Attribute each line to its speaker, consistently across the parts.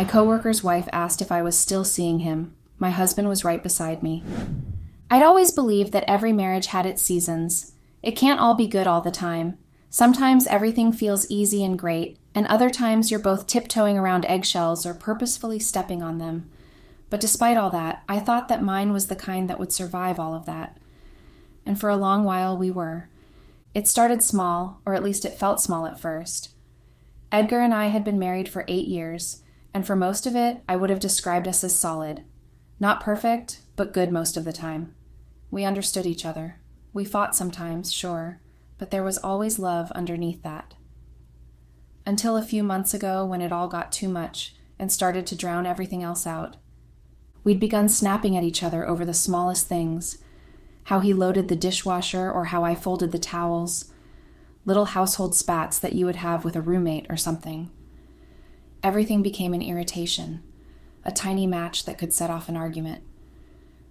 Speaker 1: My coworker's wife asked if I was still seeing him. My husband was right beside me. I'd always believed that every marriage had its seasons. It can't all be good all the time. Sometimes everything feels easy and great, and other times you're both tiptoeing around eggshells or purposefully stepping on them. But despite all that, I thought that mine was the kind that would survive all of that. And for a long while we were. It started small, or at least it felt small at first. Edgar and I had been married for 8 years, and for most of it, I would have described us as solid. Not perfect, but good most of the time. We understood each other. We fought sometimes, sure, but there was always love underneath that. Until a few months ago when it all got too much and started to drown everything else out. We'd begun snapping at each other over the smallest things, how he loaded the dishwasher or how I folded the towels, little household spats that you would have with a roommate or something. Everything became an irritation, a tiny match that could set off an argument.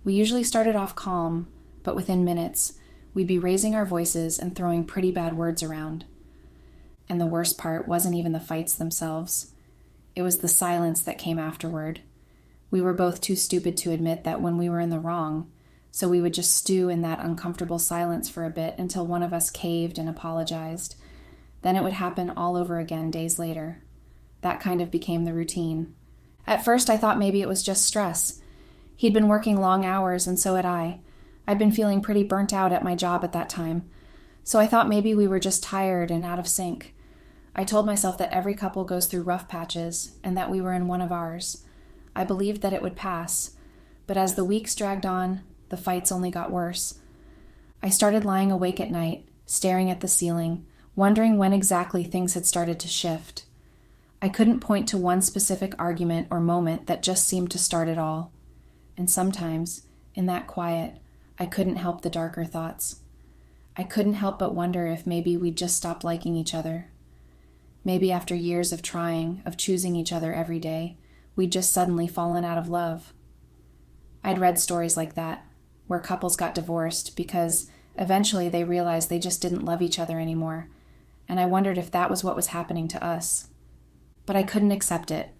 Speaker 1: We usually started off calm, but within minutes, we'd be raising our voices and throwing pretty bad words around. And the worst part wasn't even the fights themselves. It was the silence that came afterward. We were both too stupid to admit that when we were in the wrong, so we would just stew in that uncomfortable silence for a bit until one of us caved and apologized. Then it would happen all over again days later. That kind of became the routine. At first I thought maybe it was just stress. He'd been working long hours and so had I. I'd been feeling pretty burnt out at my job at that time. So I thought maybe we were just tired and out of sync. I told myself that every couple goes through rough patches and that we were in one of ours. I believed that it would pass. But as the weeks dragged on, the fights only got worse. I started lying awake at night, staring at the ceiling, wondering when exactly things had started to shift. I couldn't point to one specific argument or moment that just seemed to start it all. And sometimes, in that quiet, I couldn't help the darker thoughts. I couldn't help but wonder if maybe we'd just stopped liking each other. Maybe after years of trying, of choosing each other every day, we'd just suddenly fallen out of love. I'd read stories like that, where couples got divorced because eventually they realized they just didn't love each other anymore, and I wondered if that was what was happening to us. But I couldn't accept it.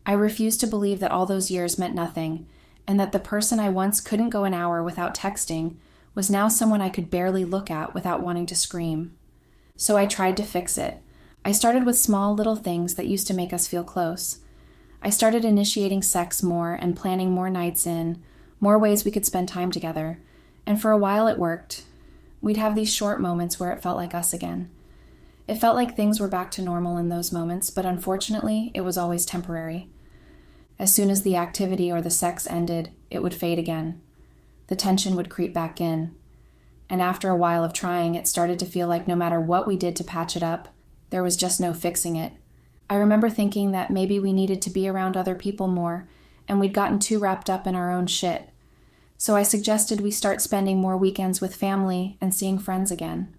Speaker 1: I refused to believe that all those years meant nothing, and that the person I once couldn't go an hour without texting was now someone I could barely look at without wanting to scream. So I tried to fix it. I started with small little things that used to make us feel close. I started initiating sex more and planning more nights in, more ways we could spend time together, and for a while it worked. We'd have these short moments where it felt like us again. It felt like things were back to normal in those moments, but unfortunately, it was always temporary. As soon as the activity or the sex ended, it would fade again. The tension would creep back in. And after a while of trying, it started to feel like no matter what we did to patch it up, there was just no fixing it. I remember thinking that maybe we needed to be around other people more, and we'd gotten too wrapped up in our own shit. So I suggested we start spending more weekends with family and seeing friends again.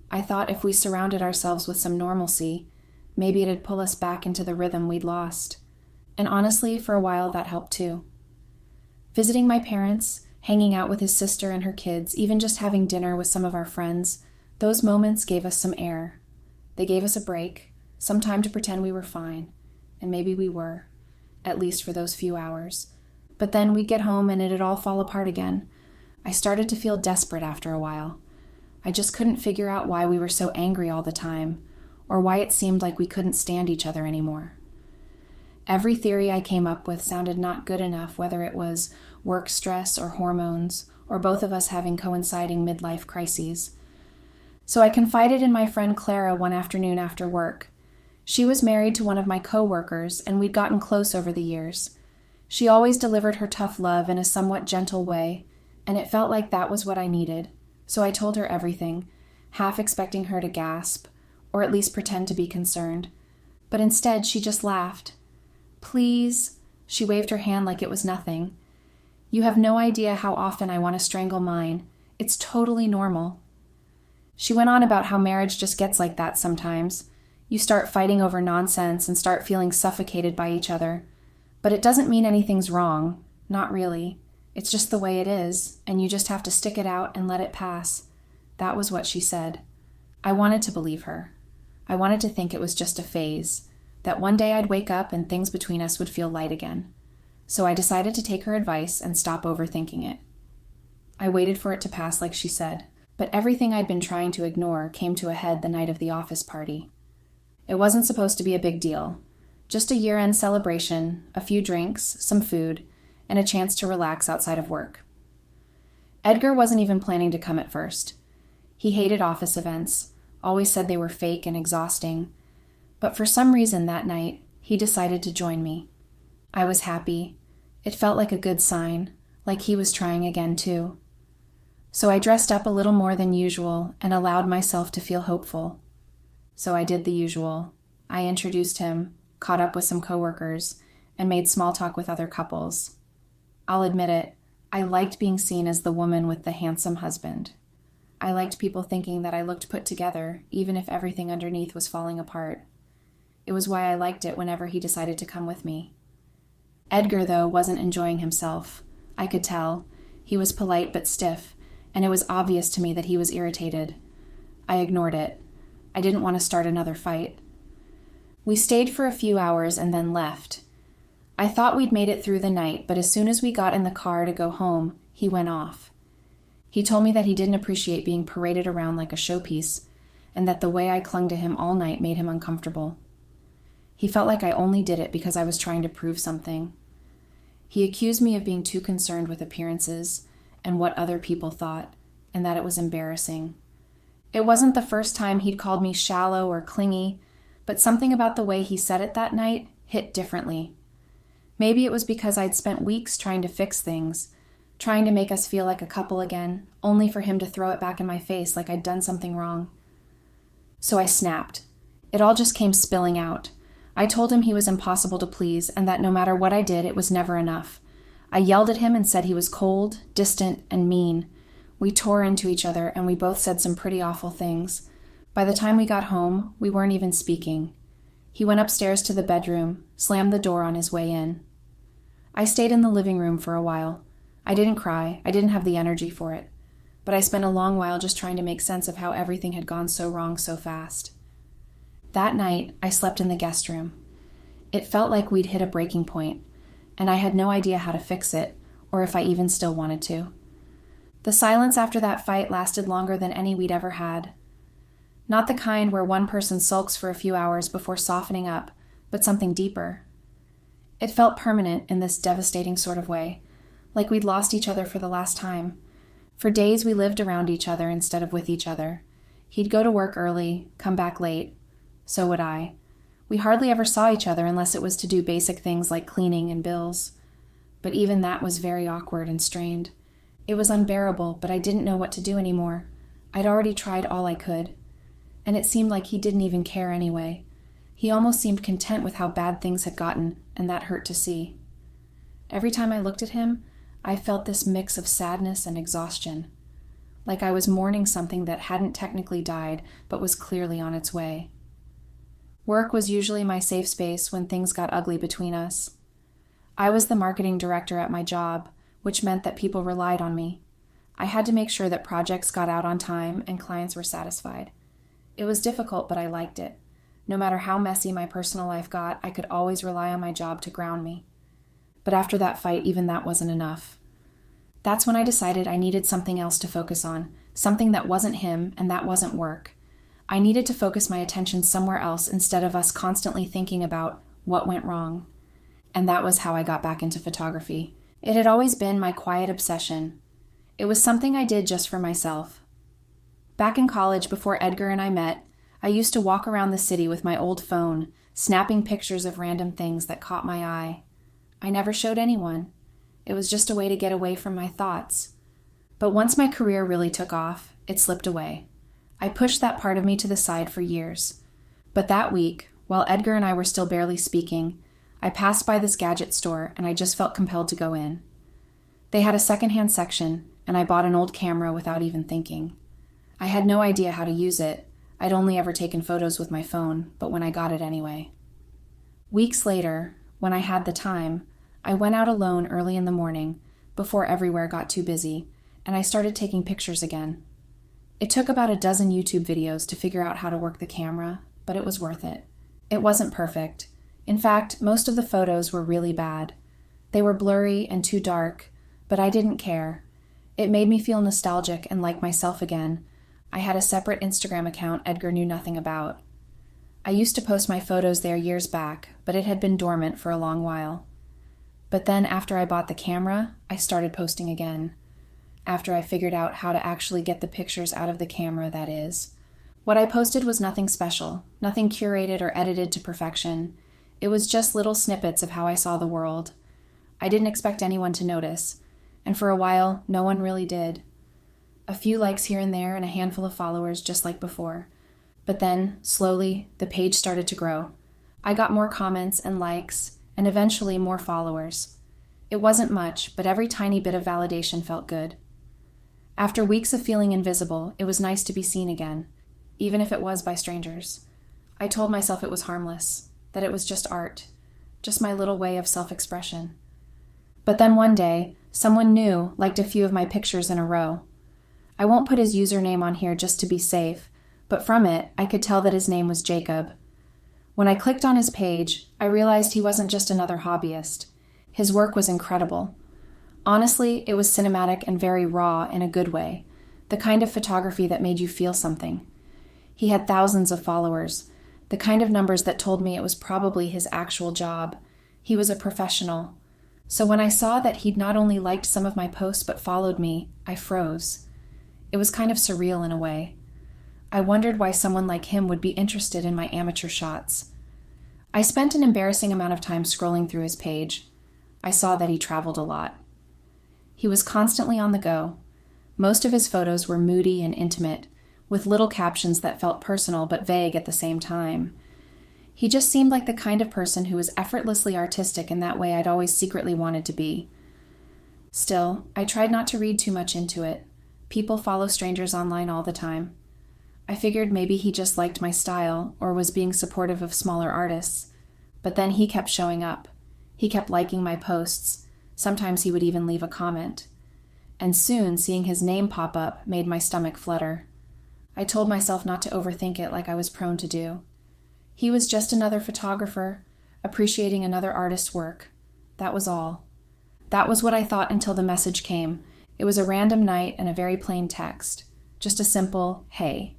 Speaker 1: I thought if we surrounded ourselves with some normalcy, maybe it'd pull us back into the rhythm we'd lost. And honestly, for a while that helped too. Visiting my parents, hanging out with his sister and her kids, even just having dinner with some of our friends, those moments gave us some air. They gave us a break, some time to pretend we were fine, and maybe we were, at least for those few hours. But then we'd get home and it'd all fall apart again. I started to feel desperate after a while. I just couldn't figure out why we were so angry all the time, or why it seemed like we couldn't stand each other anymore. Every theory I came up with sounded not good enough, whether it was work stress or hormones, or both of us having coinciding midlife crises. So I confided in my friend Clara one afternoon after work. She was married to one of my coworkers, and we'd gotten close over the years. She always delivered her tough love in a somewhat gentle way, and it felt like that was what I needed. So I told her everything, half expecting her to gasp, or at least pretend to be concerned. But instead, she just laughed. "Please," she waved her hand like it was nothing. "You have no idea how often I want to strangle mine. It's totally normal." She went on about how marriage just gets like that sometimes. You start fighting over nonsense and start feeling suffocated by each other. But it doesn't mean anything's wrong. Not really. It's just the way it is, and you just have to stick it out and let it pass. That was what she said. I wanted to believe her. I wanted to think it was just a phase. that one day I'd wake up and things between us would feel light again. So I decided to take her advice and stop overthinking it. I waited for it to pass like she said, but everything I'd been trying to ignore came to a head the night of the office party. It wasn't supposed to be a big deal. Just a year-end celebration, a few drinks, some food, and a chance to relax outside of work. Edgar wasn't even planning to come at first. He hated office events, always said they were fake and exhausting, but for some reason that night, he decided to join me. I was happy. It felt like a good sign, like he was trying again too. So I dressed up a little more than usual and allowed myself to feel hopeful. So I did the usual. I introduced him, caught up with some coworkers, and made small talk with other couples. I'll admit it, I liked being seen as the woman with the handsome husband. I liked people thinking that I looked put together, even if everything underneath was falling apart. It was why I liked it whenever he decided to come with me. Edgar, though, wasn't enjoying himself. I could tell. He was polite but stiff, and it was obvious to me that he was irritated. I ignored it. I didn't want to start another fight. We stayed for a few hours and then left. I thought we'd made it through the night, but as soon as we got in the car to go home, he went off. He told me that he didn't appreciate being paraded around like a showpiece, and that the way I clung to him all night made him uncomfortable. He felt like I only did it because I was trying to prove something. He accused me of being too concerned with appearances and what other people thought, and that it was embarrassing. It wasn't the first time he'd called me shallow or clingy, but something about the way he said it that night hit differently. Maybe it was because I'd spent weeks trying to fix things, trying to make us feel like a couple again, only for him to throw it back in my face like I'd done something wrong. So I snapped. It all just came spilling out. I told him he was impossible to please and that no matter what I did, it was never enough. I yelled at him and said he was cold, distant, and mean. We tore into each other and we both said some pretty awful things. By the time we got home, we weren't even speaking. He went upstairs to the bedroom, slammed the door on his way in. I stayed in the living room for a while. I didn't cry. I didn't have the energy for it. But I spent a long while just trying to make sense of how everything had gone so wrong so fast. That night, I slept in the guest room. It felt like we'd hit a breaking point, and I had no idea how to fix it, or if I even still wanted to. The silence after that fight lasted longer than any we'd ever had. Not the kind where one person sulks for a few hours before softening up, but something deeper. It felt permanent in this devastating sort of way, like we'd lost each other for the last time. For days we lived around each other instead of with each other. He'd go to work early, come back late. So would I. We hardly ever saw each other unless it was to do basic things like cleaning and bills. But even that was very awkward and strained. It was unbearable, but I didn't know what to do anymore. I'd already tried all I could. And it seemed like he didn't even care anyway. He almost seemed content with how bad things had gotten, and that hurt to see. Every time I looked at him, I felt this mix of sadness and exhaustion. Like I was mourning something that hadn't technically died, but was clearly on its way. Work was usually my safe space when things got ugly between us. I was the marketing director at my job, which meant that people relied on me. I had to make sure that projects got out on time and clients were satisfied. It was difficult, but I liked it. No matter how messy my personal life got, I could always rely on my job to ground me. But after that fight, even that wasn't enough. That's when I decided I needed something else to focus on, something that wasn't him and that wasn't work. I needed to focus my attention somewhere else instead of us constantly thinking about what went wrong. And that was how I got back into photography. It had always been my quiet obsession. It was something I did just for myself. Back in college, before Edgar and I met, I used to walk around the city with my old phone, snapping pictures of random things that caught my eye. I never showed anyone. It was just a way to get away from my thoughts. But once my career really took off, it slipped away. I pushed that part of me to the side for years. But that week, while Edgar and I were still barely speaking, I passed by this gadget store and I just felt compelled to go in. They had a secondhand section, and I bought an old camera without even thinking. I had no idea how to use it. I'd only ever taken photos with my phone, but when I got it anyway. Weeks later, when I had the time, I went out alone early in the morning, before everywhere got too busy, and I started taking pictures again. It took about a dozen YouTube videos to figure out how to work the camera, but it was worth it. It wasn't perfect. In fact, most of the photos were really bad. They were blurry and too dark, but I didn't care. It made me feel nostalgic and like myself again. I had a separate Instagram account Edgar knew nothing about. I used to post my photos there years back, but it had been dormant for a long while. But then after I bought the camera, I started posting again. After I figured out how to actually get the pictures out of the camera, that is. What I posted was nothing special, nothing curated or edited to perfection. It was just little snippets of how I saw the world. I didn't expect anyone to notice, and for a while, no one really did. A few likes here and there and a handful of followers just like before. But then, slowly, the page started to grow. I got more comments and likes, and eventually more followers. It wasn't much, but every tiny bit of validation felt good. After weeks of feeling invisible, it was nice to be seen again, even if it was by strangers. I told myself it was harmless, that it was just art, just my little way of self-expression. But then one day, someone new liked a few of my pictures in a row. I won't put his username on here just to be safe, but from it, I could tell that his name was Jacob. When I clicked on his page, I realized he wasn't just another hobbyist. His work was incredible. Honestly, it was cinematic and very raw in a good way, the kind of photography that made you feel something. He had thousands of followers, the kind of numbers that told me it was probably his actual job. He was a professional. So when I saw that he'd not only liked some of my posts but followed me, I froze. It was kind of surreal in a way. I wondered why someone like him would be interested in my amateur shots. I spent an embarrassing amount of time scrolling through his page. I saw that he traveled a lot. He was constantly on the go. Most of his photos were moody and intimate, with little captions that felt personal but vague at the same time. He just seemed like the kind of person who was effortlessly artistic in that way I'd always secretly wanted to be. Still, I tried not to read too much into it. People follow strangers online all the time. I figured maybe he just liked my style or was being supportive of smaller artists. But then he kept showing up. He kept liking my posts. Sometimes he would even leave a comment. And soon, seeing his name pop up made my stomach flutter. I told myself not to overthink it like I was prone to do. He was just another photographer, appreciating another artist's work. That was all. That was what I thought until the message came. It was a random night and a very plain text. Just a simple, hey.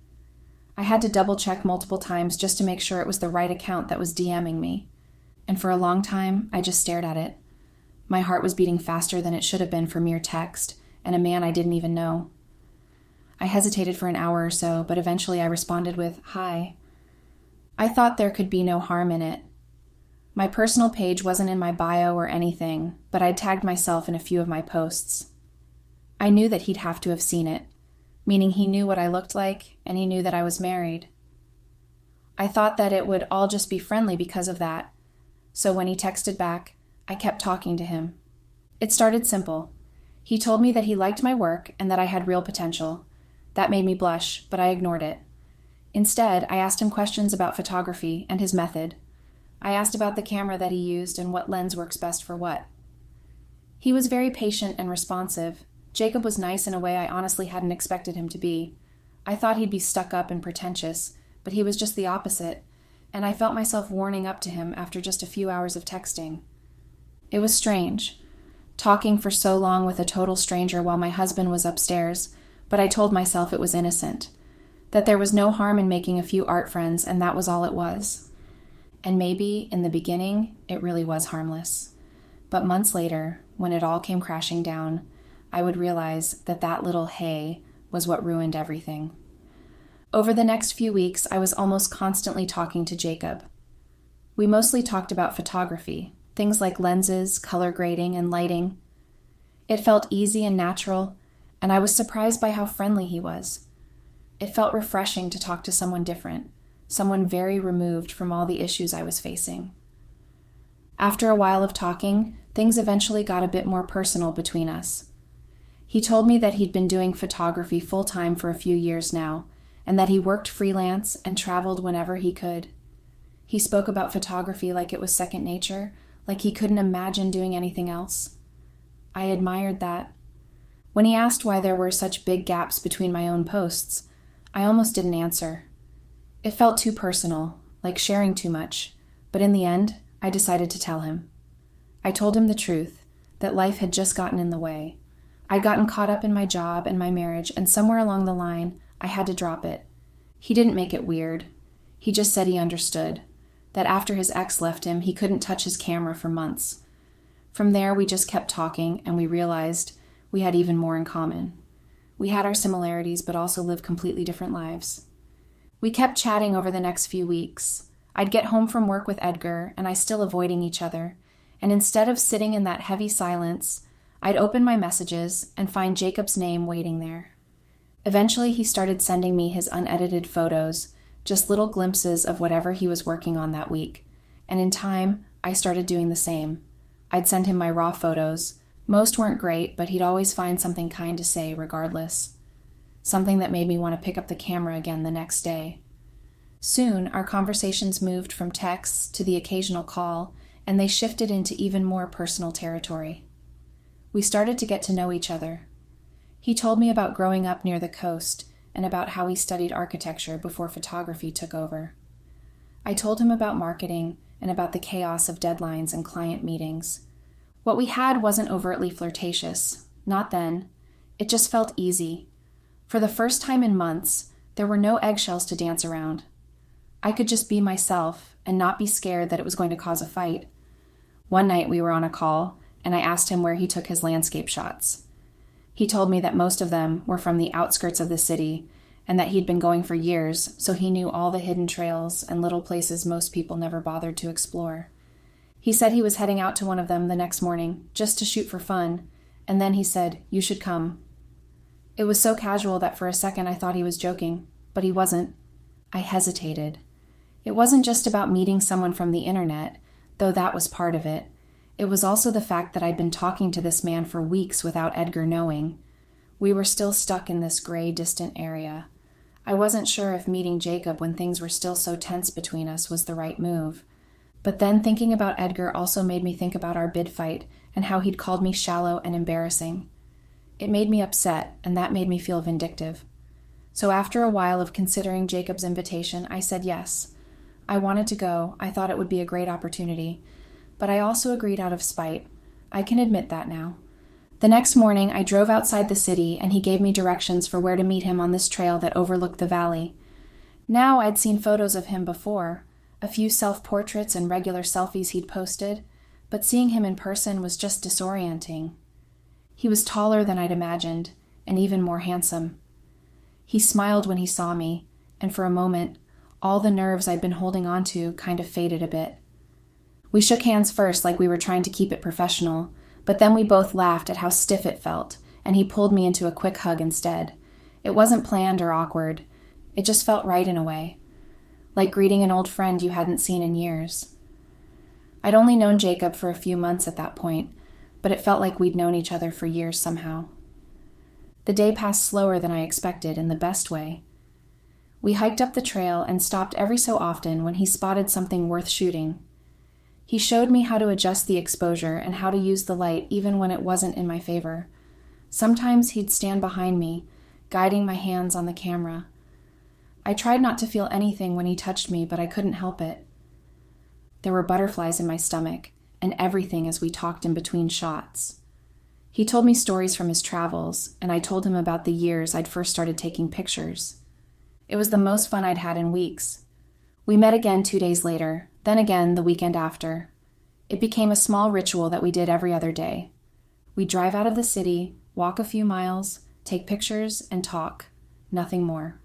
Speaker 1: I had to double-check multiple times just to make sure it was the right account that was DMing me. And for a long time, I just stared at it. My heart was beating faster than it should have been for mere text, and a man I didn't even know. I hesitated for an hour or so, but eventually I responded with, hi. I thought there could be no harm in it. My personal page wasn't in my bio or anything, but I'd tagged myself in a few of my posts. I knew that he'd have to have seen it, meaning he knew what I looked like, and he knew that I was married. I thought that it would all just be friendly because of that, so when he texted back, I kept talking to him. It started simple. He told me that he liked my work and that I had real potential. That made me blush, but I ignored it. Instead, I asked him questions about photography and his method. I asked about the camera that he used and what lens works best for what. He was very patient and responsive. Jacob was nice in a way I honestly hadn't expected him to be. I thought he'd be stuck up and pretentious, but he was just the opposite, and I felt myself warming up to him after just a few hours of texting. It was strange, talking for so long with a total stranger while my husband was upstairs, but I told myself it was innocent, that there was no harm in making a few art friends, and that was all it was. And maybe, in the beginning, it really was harmless. But months later, when it all came crashing down, I would realize that that little hey was what ruined everything. Over the next few weeks, I was almost constantly talking to Jacob. We mostly talked about photography, things like lenses, color grading, and lighting. It felt easy and natural, and I was surprised by how friendly he was. It felt refreshing to talk to someone different, someone very removed from all the issues I was facing. After a while of talking, things eventually got a bit more personal between us. He told me that he'd been doing photography full-time for a few years now, and that he worked freelance and traveled whenever he could. He spoke about photography like it was second nature, like he couldn't imagine doing anything else. I admired that. When he asked why there were such big gaps between my own posts, I almost didn't answer. It felt too personal, like sharing too much, but in the end, I decided to tell him. I told him the truth, that life had just gotten in the way. I'd gotten caught up in my job and my marriage, and somewhere along the line, I had to drop it. He didn't make it weird. He just said he understood, that after his ex left him, he couldn't touch his camera for months. From there, we just kept talking, and we realized we had even more in common. We had our similarities, but also lived completely different lives. We kept chatting over the next few weeks. I'd get home from work with Edgar, and I still avoiding each other, and instead of sitting in that heavy silence, I'd open my messages and find Jacob's name waiting there. Eventually, he started sending me his unedited photos, just little glimpses of whatever he was working on that week, and in time, I started doing the same. I'd send him my raw photos. Most weren't great, but he'd always find something kind to say regardless. Something that made me want to pick up the camera again the next day. Soon, our conversations moved from texts to the occasional call, and they shifted into even more personal territory. We started to get to know each other. He told me about growing up near the coast and about how he studied architecture before photography took over. I told him about marketing and about the chaos of deadlines and client meetings. What we had wasn't overtly flirtatious. Not then. It just felt easy. For the first time in months, there were no eggshells to dance around. I could just be myself and not be scared that it was going to cause a fight. One night we were on a call, and I asked him where he took his landscape shots. He told me that most of them were from the outskirts of the city, and that he'd been going for years, so he knew all the hidden trails and little places most people never bothered to explore. He said he was heading out to one of them the next morning, just to shoot for fun, and then he said, "You should come." It was so casual that for a second I thought he was joking, but he wasn't. I hesitated. It wasn't just about meeting someone from the internet, though that was part of it. It was also the fact that I'd been talking to this man for weeks without Edgar knowing. We were still stuck in this gray, distant area. I wasn't sure if meeting Jacob when things were still so tense between us was the right move. But then thinking about Edgar also made me think about our bid fight and how he'd called me shallow and embarrassing. It made me upset, and that made me feel vindictive. So after a while of considering Jacob's invitation, I said yes. I wanted to go. I thought it would be a great opportunity. But I also agreed out of spite. I can admit that now. The next morning, I drove outside the city, and he gave me directions for where to meet him on this trail that overlooked the valley. Now I'd seen photos of him before, a few self-portraits and regular selfies he'd posted, but seeing him in person was just disorienting. He was taller than I'd imagined, and even more handsome. He smiled when he saw me, and for a moment, all the nerves I'd been holding on to kind of faded a bit. We shook hands first like we were trying to keep it professional, but then we both laughed at how stiff it felt, and he pulled me into a quick hug instead. It wasn't planned or awkward. It just felt right in a way, like greeting an old friend you hadn't seen in years. I'd only known Jacob for a few months at that point, but it felt like we'd known each other for years somehow. The day passed slower than I expected in the best way. We hiked up the trail and stopped every so often when he spotted something worth shooting. He showed me how to adjust the exposure and how to use the light even when it wasn't in my favor. Sometimes he'd stand behind me, guiding my hands on the camera. I tried not to feel anything when he touched me, but I couldn't help it. There were butterflies in my stomach, and everything as we talked in between shots. He told me stories from his travels, and I told him about the years I'd first started taking pictures. It was the most fun I'd had in weeks. We met again 2 days later, then again the weekend after. It became a small ritual that we did every other day. We'd drive out of the city, walk a few miles, take pictures, and talk. Nothing more.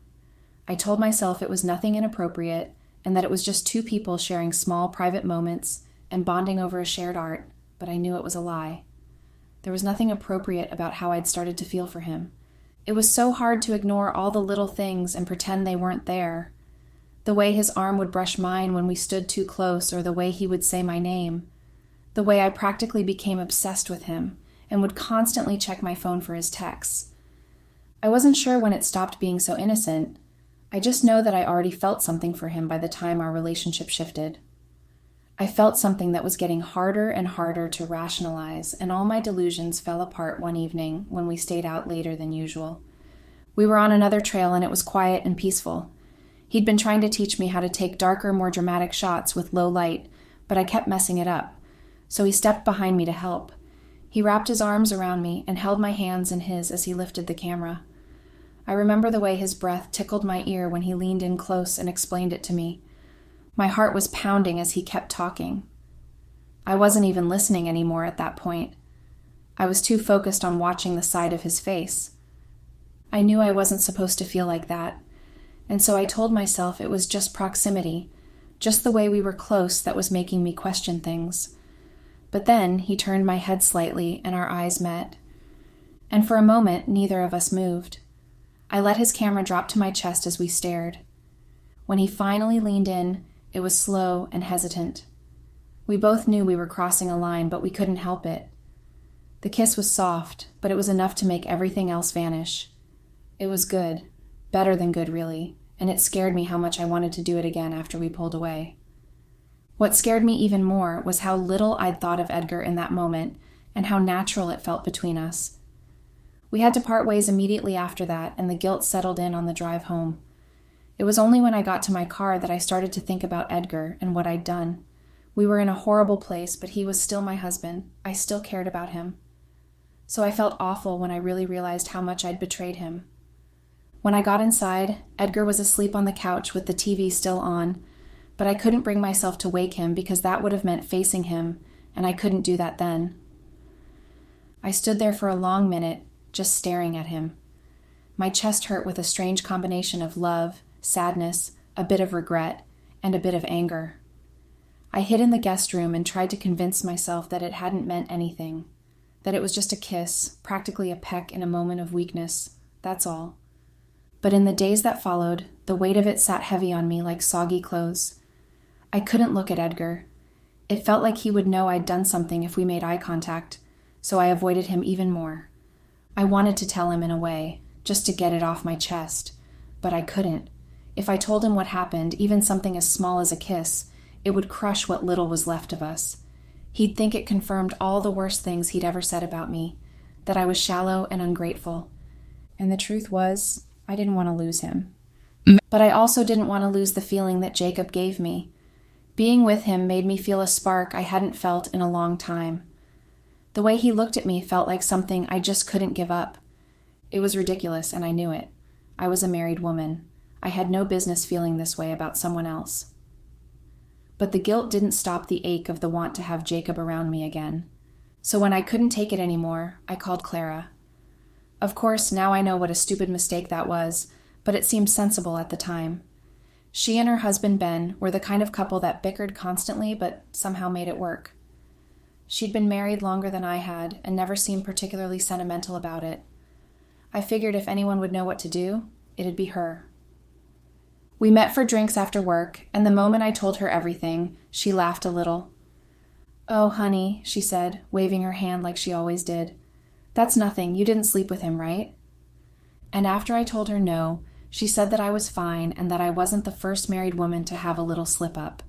Speaker 1: I told myself it was nothing inappropriate, and that it was just two people sharing small private moments and bonding over a shared art, but I knew it was a lie. There was nothing appropriate about how I'd started to feel for him. It was so hard to ignore all the little things and pretend they weren't there. The way his arm would brush mine when we stood too close, or the way he would say my name. The way I practically became obsessed with him and would constantly check my phone for his texts. I wasn't sure when it stopped being so innocent. I just know that I already felt something for him by the time our relationship shifted. I felt something that was getting harder and harder to rationalize, and all my delusions fell apart one evening when we stayed out later than usual. We were on another trail, and it was quiet and peaceful. He'd been trying to teach me how to take darker, more dramatic shots with low light, but I kept messing it up. So he stepped behind me to help. He wrapped his arms around me and held my hands in his as he lifted the camera. I remember the way his breath tickled my ear when he leaned in close and explained it to me. My heart was pounding as he kept talking. I wasn't even listening anymore at that point. I was too focused on watching the side of his face. I knew I wasn't supposed to feel like that, and so I told myself it was just proximity, just the way we were close that was making me question things. But then he turned my head slightly and our eyes met. And for a moment, neither of us moved. I let his camera drop to my chest as we stared. When he finally leaned in, it was slow and hesitant. We both knew we were crossing a line, but we couldn't help it. The kiss was soft, but it was enough to make everything else vanish. It was good, better than good really, and it scared me how much I wanted to do it again after we pulled away. What scared me even more was how little I'd thought of Edgar in that moment and how natural it felt between us. We had to part ways immediately after that, and the guilt settled in on the drive home. It was only when I got to my car that I started to think about Edgar and what I'd done. We were in a horrible place, but he was still my husband. I still cared about him. So I felt awful when I really realized how much I'd betrayed him. When I got inside, Edgar was asleep on the couch with the TV still on, but I couldn't bring myself to wake him because that would have meant facing him, and I couldn't do that then. I stood there for a long minute, just staring at him. My chest hurt with a strange combination of love, sadness, a bit of regret, and a bit of anger. I hid in the guest room and tried to convince myself that it hadn't meant anything, that it was just a kiss, practically a peck in a moment of weakness, that's all. But in the days that followed, the weight of it sat heavy on me like soggy clothes. I couldn't look at Edgar. It felt like he would know I'd done something if we made eye contact, so I avoided him even more. I wanted to tell him in a way, just to get it off my chest, but I couldn't. If I told him what happened, even something as small as a kiss, it would crush what little was left of us. He'd think it confirmed all the worst things he'd ever said about me, that I was shallow and ungrateful. And the truth was, I didn't want to lose him. But I also didn't want to lose the feeling that Jacob gave me. Being with him made me feel a spark I hadn't felt in a long time. The way he looked at me felt like something I just couldn't give up. It was ridiculous, and I knew it. I was a married woman. I had no business feeling this way about someone else. But the guilt didn't stop the ache of the want to have Jacob around me again. So when I couldn't take it anymore, I called Clara. Of course, now I know what a stupid mistake that was, but it seemed sensible at the time. She and her husband, Ben, were the kind of couple that bickered constantly but somehow made it work. She'd been married longer than I had and never seemed particularly sentimental about it. I figured if anyone would know what to do, it'd be her. We met for drinks after work, and the moment I told her everything, she laughed a little. "Oh, honey," she said, waving her hand like she always did. "That's nothing. You didn't sleep with him, right?" And after I told her no, she said that I was fine and that I wasn't the first married woman to have a little slip-up.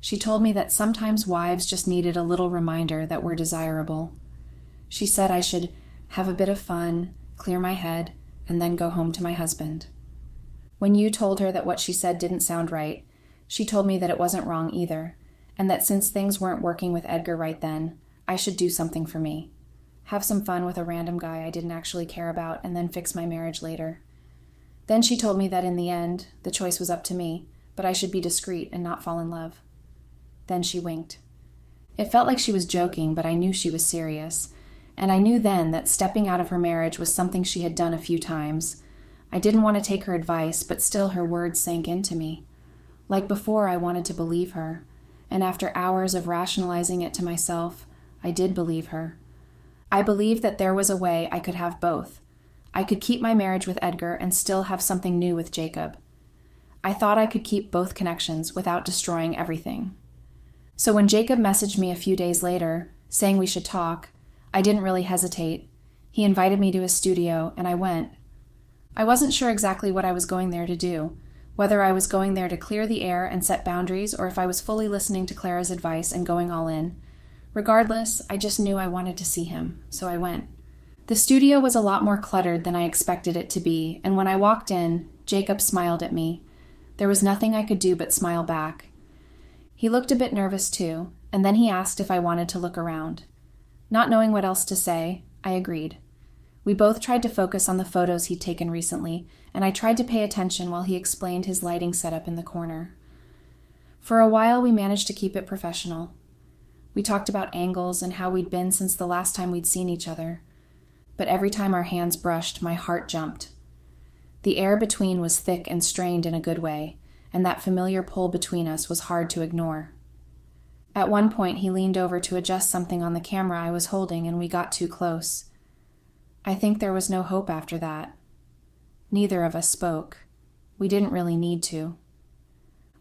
Speaker 1: She told me that sometimes wives just needed a little reminder that we're desirable. She said I should have a bit of fun, clear my head, and then go home to my husband. When you told her that what she said didn't sound right, she told me that it wasn't wrong either, and that since things weren't working with Edgar right then, I should do something for me. Have some fun with a random guy I didn't actually care about, and then fix my marriage later. Then she told me that in the end, the choice was up to me, but I should be discreet and not fall in love. Then she winked. It felt like she was joking, but I knew she was serious, and I knew then that stepping out of her marriage was something she had done a few times. I didn't want to take her advice, but still her words sank into me. Like before, I wanted to believe her, and after hours of rationalizing it to myself, I did believe her. I believed that there was a way I could have both. I could keep my marriage with Edgar and still have something new with Jacob. I thought I could keep both connections without destroying everything. So when Jacob messaged me a few days later, saying we should talk, I didn't really hesitate. He invited me to his studio, and I went. I wasn't sure exactly what I was going there to do, whether I was going there to clear the air and set boundaries or if I was fully listening to Clara's advice and going all in. Regardless, I just knew I wanted to see him, so I went. The studio was a lot more cluttered than I expected it to be, and when I walked in, Jacob smiled at me. There was nothing I could do but smile back. He looked a bit nervous too, and then he asked if I wanted to look around. Not knowing what else to say, I agreed. We both tried to focus on the photos he'd taken recently, and I tried to pay attention while he explained his lighting setup in the corner. For a while, we managed to keep it professional. We talked about angles and how we'd been since the last time we'd seen each other. But every time our hands brushed, my heart jumped. The air between was thick and strained in a good way, and that familiar pull between us was hard to ignore. At one point, he leaned over to adjust something on the camera I was holding, and we got too close. I think there was no hope after that. Neither of us spoke. We didn't really need to.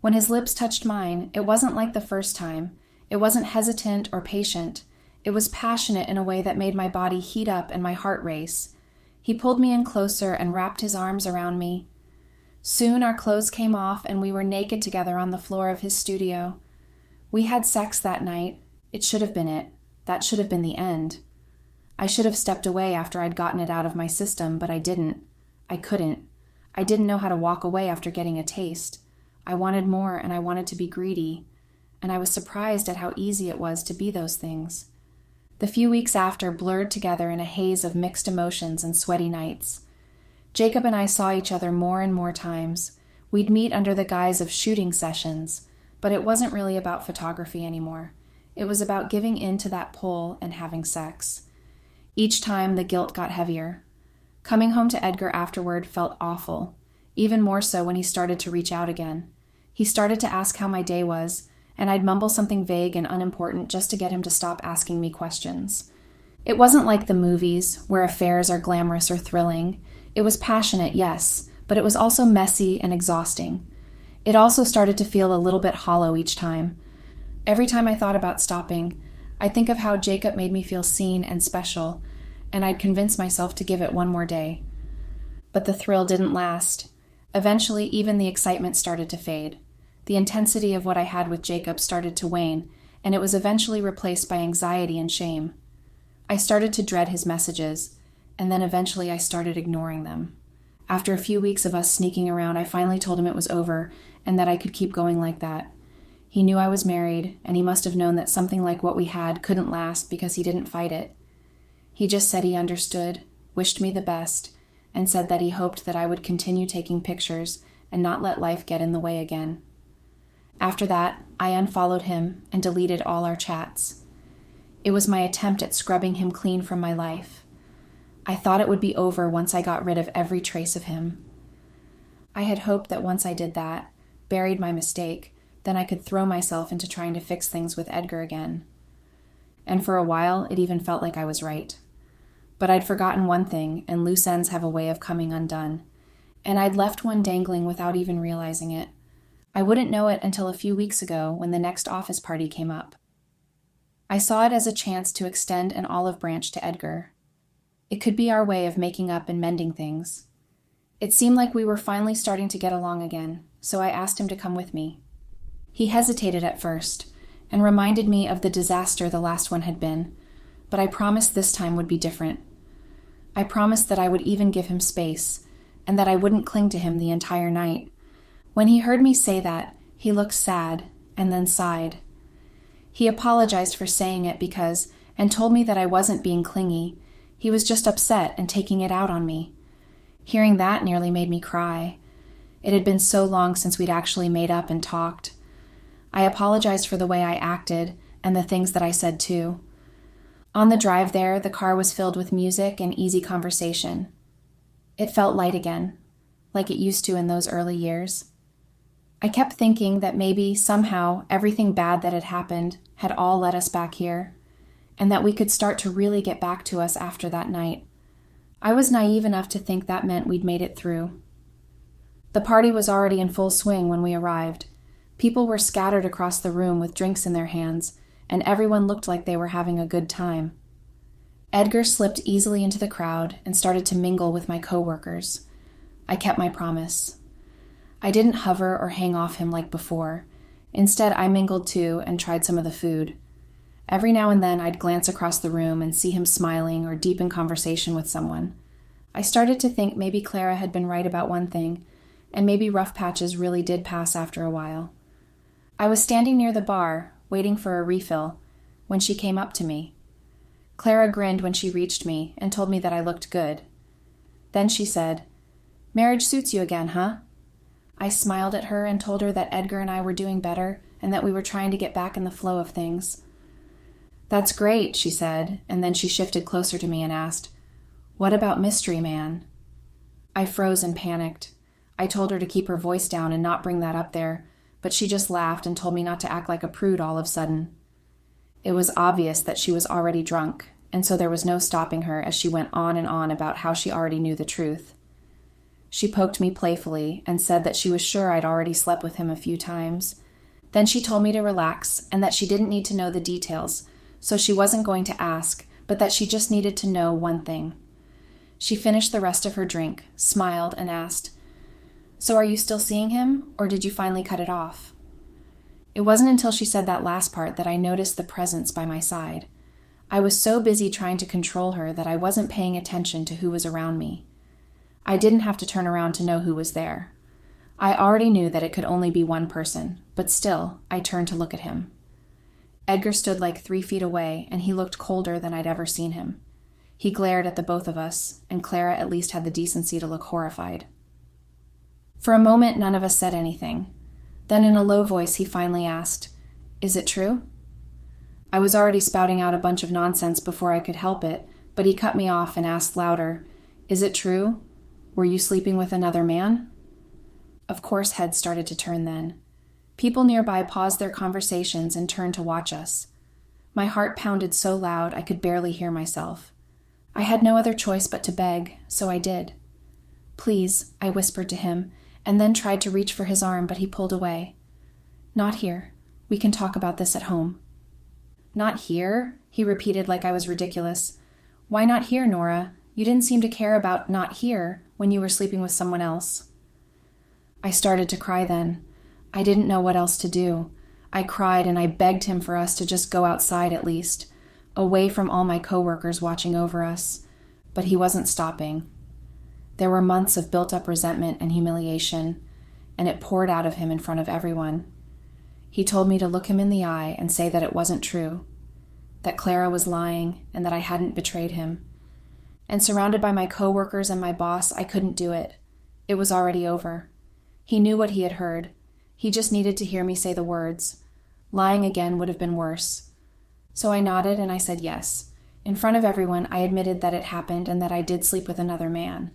Speaker 1: When his lips touched mine, it wasn't like the first time. It wasn't hesitant or patient. It was passionate in a way that made my body heat up and my heart race. He pulled me in closer and wrapped his arms around me. Soon our clothes came off and we were naked together on the floor of his studio. We had sex that night. It should have been it. That should have been the end. I should have stepped away after I'd gotten it out of my system, but I didn't. I couldn't. I didn't know how to walk away after getting a taste. I wanted more and I wanted to be greedy. And I was surprised at how easy it was to be those things. The few weeks after blurred together in a haze of mixed emotions and sweaty nights. Jacob and I saw each other more and more times. We'd meet under the guise of shooting sessions, but it wasn't really about photography anymore. It was about giving in to that pull and having sex. Each time, the guilt got heavier. Coming home to Edgar afterward felt awful, even more so when he started to reach out again. He started to ask how my day was, and I'd mumble something vague and unimportant just to get him to stop asking me questions. It wasn't like the movies, where affairs are glamorous or thrilling. It was passionate, yes, but it was also messy and exhausting. It also started to feel a little bit hollow each time. Every time I thought about stopping, I'd think of how Jacob made me feel seen and special, and I'd convince myself to give it one more day. But the thrill didn't last. Eventually, even the excitement started to fade. The intensity of what I had with Jacob started to wane, and it was eventually replaced by anxiety and shame. I started to dread his messages, and then eventually I started ignoring them. After a few weeks of us sneaking around, I finally told him it was over and that I could keep going like that. He knew I was married, and he must have known that something like what we had couldn't last because he didn't fight it. He just said he understood, wished me the best, and said that he hoped that I would continue taking pictures and not let life get in the way again. After that, I unfollowed him and deleted all our chats. It was my attempt at scrubbing him clean from my life. I thought it would be over once I got rid of every trace of him. I had hoped that once I did that, buried my mistake, then I could throw myself into trying to fix things with Edgar again. And for a while, it even felt like I was right. But I'd forgotten one thing, and loose ends have a way of coming undone. And I'd left one dangling without even realizing it. I wouldn't know it until a few weeks ago when the next office party came up. I saw it as a chance to extend an olive branch to Edgar. It could be our way of making up and mending things. It seemed like we were finally starting to get along again, so I asked him to come with me. He hesitated at first, and reminded me of the disaster the last one had been, but I promised this time would be different. I promised that I would even give him space, and that I wouldn't cling to him the entire night. When he heard me say that, he looked sad, and then sighed. He apologized for saying it and told me that I wasn't being clingy. He was just upset and taking it out on me. Hearing that nearly made me cry. It had been so long since we'd actually made up and talked. I apologized for the way I acted, and the things that I said too. On the drive there, the car was filled with music and easy conversation. It felt light again, like it used to in those early years. I kept thinking that maybe, somehow, everything bad that had happened had all led us back here, and that we could start to really get back to us after that night. I was naive enough to think that meant we'd made it through. The party was already in full swing when we arrived. People were scattered across the room with drinks in their hands, and everyone looked like they were having a good time. Edgar slipped easily into the crowd and started to mingle with my coworkers. I kept my promise. I didn't hover or hang off him like before. Instead, I mingled too and tried some of the food. Every now and then, I'd glance across the room and see him smiling or deep in conversation with someone. I started to think maybe Clara had been right about one thing, and maybe rough patches really did pass after a while. I was standing near the bar, waiting for a refill, when she came up to me. Clara grinned when she reached me and told me that I looked good. Then she said, "Marriage suits you again, huh?" I smiled at her and told her that Edgar and I were doing better and that we were trying to get back in the flow of things. "That's great," she said, and then she shifted closer to me and asked, "What about Mystery Man?" I froze and panicked. I told her to keep her voice down and not bring that up there, but she just laughed and told me not to act like a prude all of a sudden. It was obvious that she was already drunk, and so there was no stopping her as she went on and on about how she already knew the truth. She poked me playfully and said that she was sure I'd already slept with him a few times. Then she told me to relax and that she didn't need to know the details, so she wasn't going to ask, but that she just needed to know one thing. She finished the rest of her drink, smiled, and asked, "So are you still seeing him, or did you finally cut it off?" It wasn't until she said that last part that I noticed the presence by my side. I was so busy trying to control her that I wasn't paying attention to who was around me. I didn't have to turn around to know who was there. I already knew that it could only be one person, but still, I turned to look at him. Edgar stood like 3 feet away, and he looked colder than I'd ever seen him. He glared at the both of us, and Clara at least had the decency to look horrified. For a moment, none of us said anything. Then in a low voice, he finally asked, "Is it true?" I was already spouting out a bunch of nonsense before I could help it, but he cut me off and asked louder, "Is it true? Were you sleeping with another man?" Of course, heads started to turn then. People nearby paused their conversations and turned to watch us. My heart pounded so loud I could barely hear myself. I had no other choice but to beg, so I did. "Please," I whispered to him, and then tried to reach for his arm, but he pulled away. "Not here. We can talk about this at home." "Not here?" he repeated like I was ridiculous. "Why not here, Nora? You didn't seem to care about not here when you were sleeping with someone else." I started to cry then. I didn't know what else to do. I cried and I begged him for us to just go outside at least, away from all my coworkers watching over us. But he wasn't stopping. There were months of built-up resentment and humiliation, and it poured out of him in front of everyone. He told me to look him in the eye and say that it wasn't true, that Clara was lying and that I hadn't betrayed him. And surrounded by my coworkers and my boss, I couldn't do it. It was already over. He knew what he had heard. He just needed to hear me say the words. Lying again would have been worse. So I nodded and I said yes. In front of everyone, I admitted that it happened and that I did sleep with another man.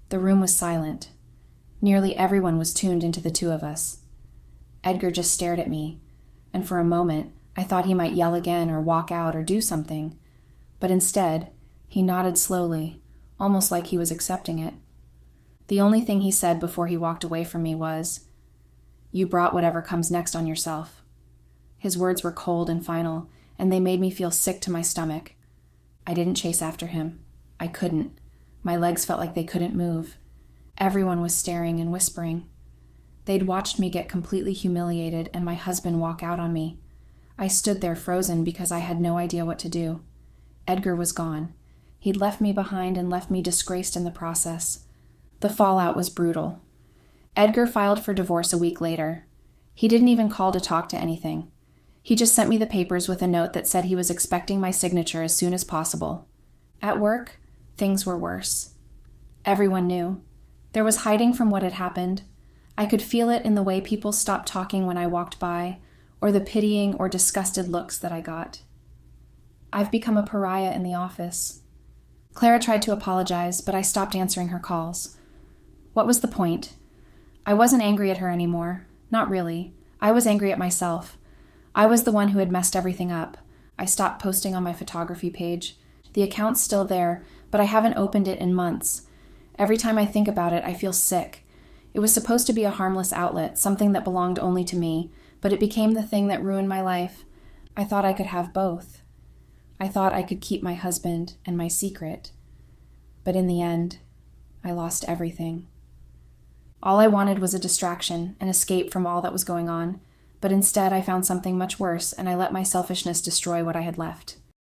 Speaker 1: The room was silent. Nearly everyone was tuned into the two of us. Edgar just stared at me, and for a moment, I thought he might yell again or walk out or do something. But instead, he nodded slowly, almost like he was accepting it. The only thing he said before he walked away from me was, "You brought whatever comes next on yourself." His words were cold and final, and they made me feel sick to my stomach. I didn't chase after him. I couldn't. My legs felt like they couldn't move. Everyone was staring and whispering. They'd watched me get completely humiliated and my husband walk out on me. I stood there frozen because I had no idea what to do. Edgar was gone. He'd left me behind and left me disgraced in the process. The fallout was brutal. Edgar filed for divorce a week later. He didn't even call to talk to anything. He just sent me the papers with a note that said he was expecting my signature as soon as possible. At work, things were worse. Everyone knew. There was hiding from what had happened. I could feel it in the way people stopped talking when I walked by, or the pitying or disgusted looks that I got. I've become a pariah in the office. Clara tried to apologize, but I stopped answering her calls. What was the point? I wasn't angry at her anymore. Not really. I was angry at myself. I was the one who had messed everything up. I stopped posting on my photography page. The account's still there, but I haven't opened it in months. Every time I think about it, I feel sick. It was supposed to be a harmless outlet, something that belonged only to me, but it became the thing that ruined my life. I thought I could have both. I thought I could keep my husband and my secret. But in the end, I lost everything. All I wanted was a distraction, an escape from all that was going on, but instead I found something much worse, and I let my selfishness destroy what I had left.